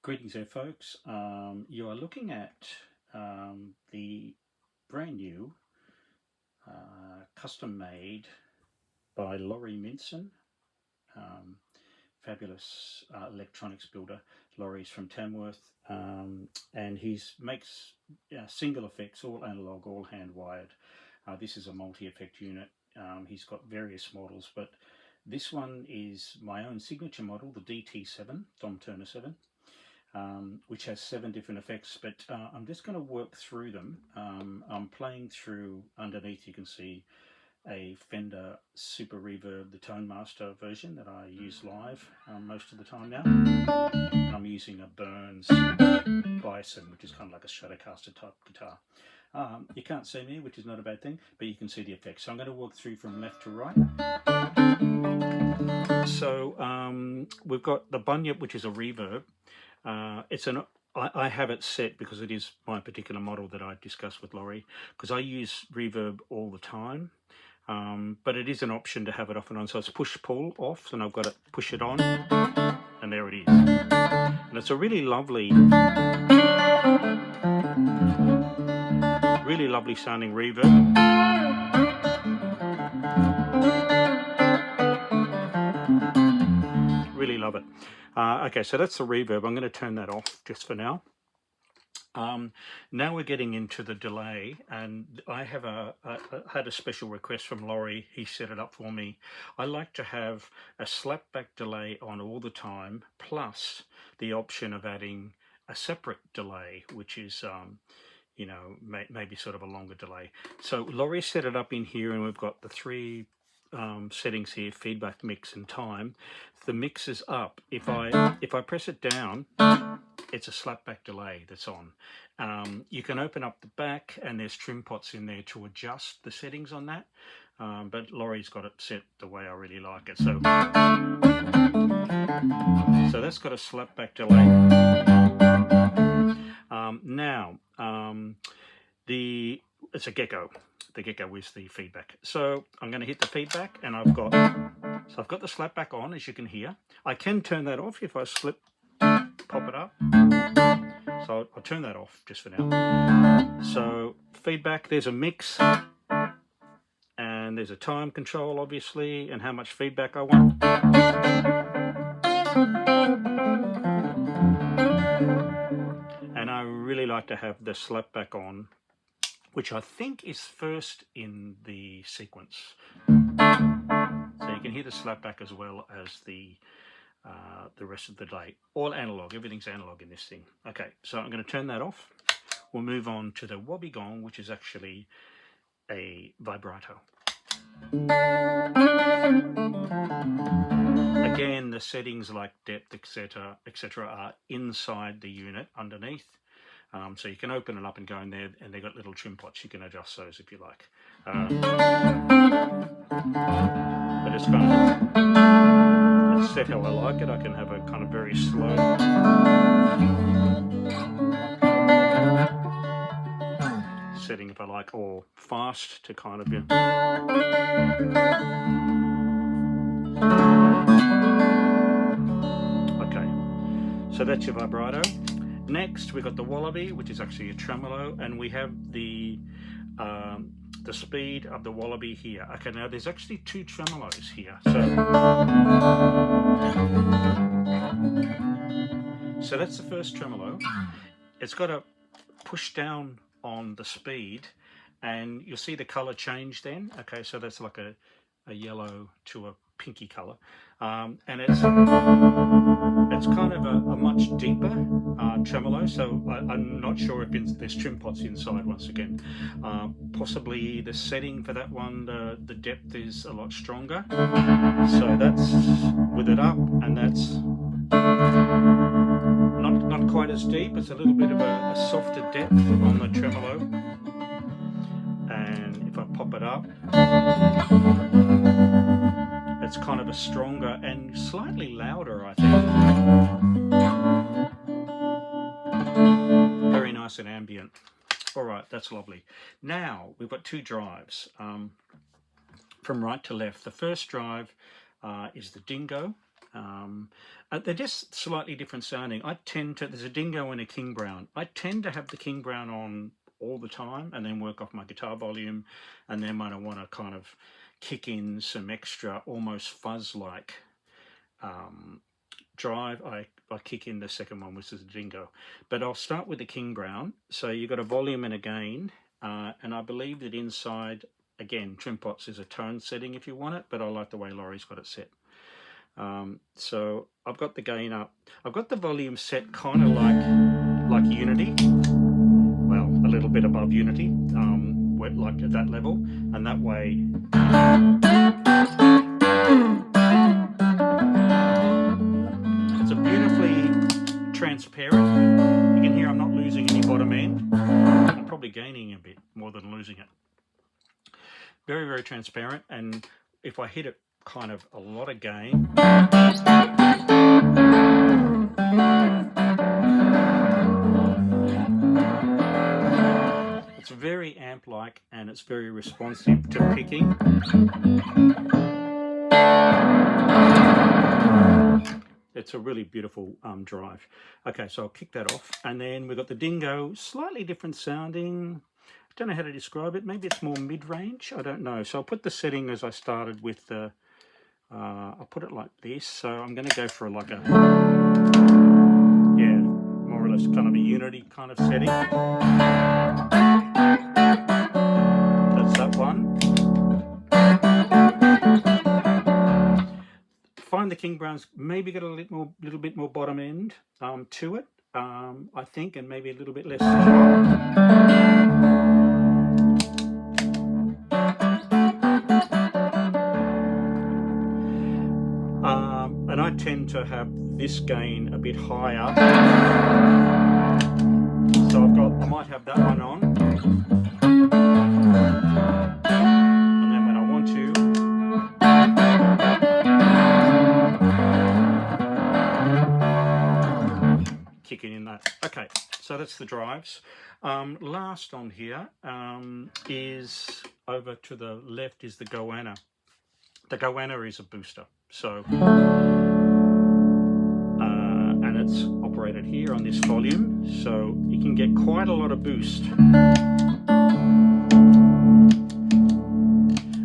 Greetings there, folks. You are looking at the brand new custom made by Lawrie Minson, fabulous electronics builder. Lawrie's from Tamworth, and he makes single effects, all analog, all hand wired. This is a multi-effect unit. He's got various models, but this one is my own signature model, the DT7, Turner 7. Which has 7 different effects, but I'm just going to work through them. I'm playing through, underneath you can see a Fender Super Reverb, the Tonemaster version that I use live most of the time now. And I'm using a Burns Bison, which is kind of like a Stratocaster type guitar. You can't see me, which is not a bad thing, but you can see the effects. So I'm going to walk through from left to right. So we've got the Bunyip, which is a reverb. I have it set because it is my particular model that I discussed with Lawrie, because I use reverb all the time, but it is an option to have it off and on. So it's push-pull off, and I've got to push it on, and there it is. And it's a really lovely sounding reverb. Really love it. Okay, so that's the reverb. I'm going to turn that off just for now. Now we're getting into the delay, and I have had a special request from Lawrie. He set it up for me. I like to have a slapback delay on all the time, plus the option of adding a separate delay, which is you know, maybe sort of a longer delay. So Lawrie set it up in here, and we've got the 3 settings here: feedback, mix, and time. The mix is up. If I press it down, it's a slapback delay that's on. You can open up the back, and there's trim pots in there to adjust the settings on that. But Laurie's got it set the way I really like it. So that's got a slapback delay. Now it's a gecko. The gecko is the feedback. So I'm going to hit the feedback, and I've got the slapback on, as you can hear. I can turn that off if I pop it up. So I'll turn that off just for now. So feedback, there's a mix, and there's a time control, obviously, and how much feedback I want. And I really like to have the slapback on, which I think is first in the sequence. So you can hear the slapback as well as the rest of the delay. All analog, everything's analog in this thing. Okay, so I'm going to turn that off. We'll move on to the wobbegong, which is actually a vibrato. Again, the settings like depth, etc., are inside the unit underneath. So you can open it up and go in there, and they've got little trim pots. You can adjust those if you like. But it's kind of set how I like it. I can have a kind of very slow setting if I like, or fast to kind of Okay, so that's your vibrato. Next, we've got the wallaby, which is actually a tremolo, and we have the speed of the wallaby here. Okay, now there's actually 2 tremolos here. So that's the first tremolo. It's got a push down on the speed, and you'll see the color change then. Okay, so that's like a yellow to a pinky color, and it's kind of a much deeper tremolo. So I'm not sure if there's trim pots inside. Once again, possibly the setting for that one, the depth is a lot stronger. So that's with it up, and that's not quite as deep. It's a little bit of a softer depth on the tremolo. And if I pop it up, it's kind of a stronger and slightly louder, I think. Very nice and ambient. All right, that's lovely. Now we've got 2 drives from right to left. The first drive is the dingo, They're just slightly different sounding. I tend to, there's a Dingo and a King Brown. I tend to have the King Brown on all the time and then work off my guitar volume, and then when I want to kind of kick in some extra almost fuzz-like drive, I kick in the second one, which is the Dingo. But I'll start with the King Brown. So you've got a volume and a gain, and I believe that inside, again, Trim Pots is a tone setting if you want it, but I like the way Laurie's got it set. So I've got the gain up. I've got the volume set kind of like Unity, well, a little bit above Unity, like at that level, and that way it's a beautifully transparent. You can hear I'm not losing any bottom end. I'm probably gaining a bit more than losing it. Very, very transparent, and if I hit it kind of a lot of gain, it's very amp-like and it's very responsive to picking. It's a really beautiful drive. Okay, so I'll kick that off, and then we've got the Dingo, slightly different sounding. I don't know how to describe it. Maybe it's more mid-range. I don't know. So I'll put the setting as I started with the. I'll put it like this. So I'm going to go for like a, yeah, more or less kind of a Unity kind of setting. That's that one. Find the King Browns maybe got a little bit more bottom end to it, I think, and maybe a little bit less. And I tend to have this gain a bit higher, so I might have that one on, and then when I want to, kicking in that. Okay, so that's the drives. Last on here is over to the left is the Goanna. The Goanna is a booster, so and it's operated here on this volume, so you can get quite a lot of boost.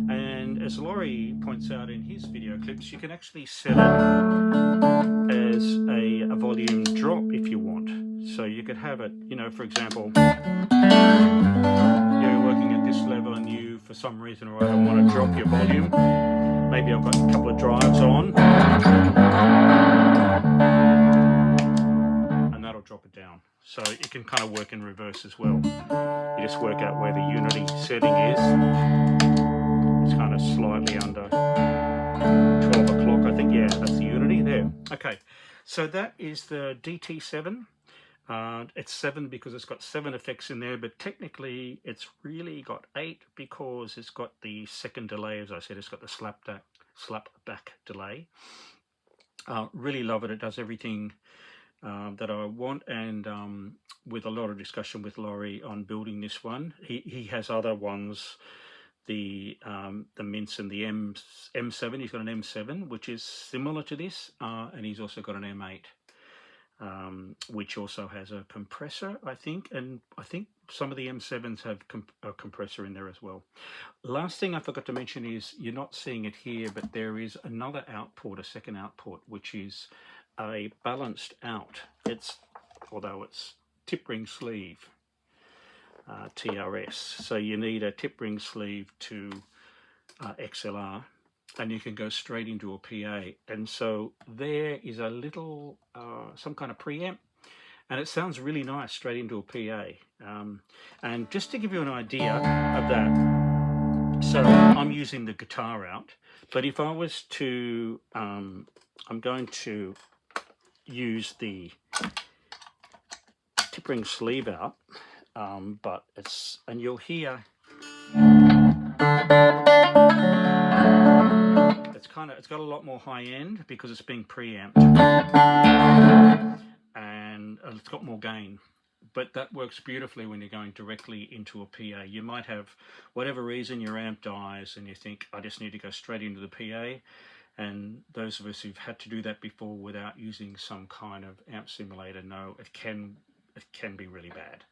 And as Lawrie points out in his video clips, you can actually set it as a volume drop if you want. So you could have it, you know, for example, you're working at this level and you, for some reason or other, want to drop your volume. Maybe I've got a couple of drives on, and that'll drop it down. So you can kind of work in reverse as well. You just work out where the Unity setting is. It's kind of slightly under 12 o'clock, I think. Yeah, that's the Unity there. Okay, so that is the DT7. It's 7 because it's got 7 effects in there, but technically it's really got 8 because it's got the second delay. As I said, it's got the slap back delay. Really love it. It does everything that I want, and with a lot of discussion with Lawrie on building this one. He has other ones, the Minson, the M7. He's got an M7 which is similar to this, and he's also got an M8. Which also has a compressor, I think, and I think some of the M7s have a compressor in there as well. Last thing I forgot to mention is, you're not seeing it here, but there is another output, a second output, which is a balanced out. Although it's tip ring sleeve, TRS, so you need a tip ring sleeve to XLR, and you can go straight into a PA. And so there is a little, some kind of preamp, and it sounds really nice straight into a PA. And just to give you an idea of that, so I'm using the guitar out, but if I was to, I'm going to use the tip ring sleeve out, but it's, and you'll hear, it's got a lot more high end because it's being preamped, and it's got more gain. But that works beautifully when you're going directly into a PA. You might have, whatever reason, your amp dies and you think, I just need to go straight into the PA. And those of us who've had to do that before without using some kind of amp simulator know it can be really bad,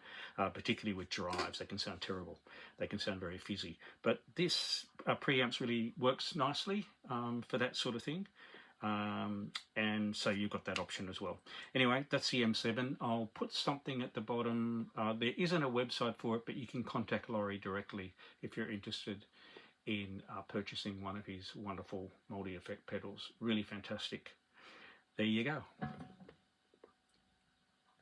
particularly with drives. They can sound terrible. They can sound very fizzy. But this preamps really works nicely for that sort of thing. And so you've got that option as well. Anyway, that's the M7. I'll put something at the bottom. There isn't a website for it, but you can contact Lawrie directly if you're interested in purchasing one of his wonderful multi-effect pedals. Really fantastic. There you go.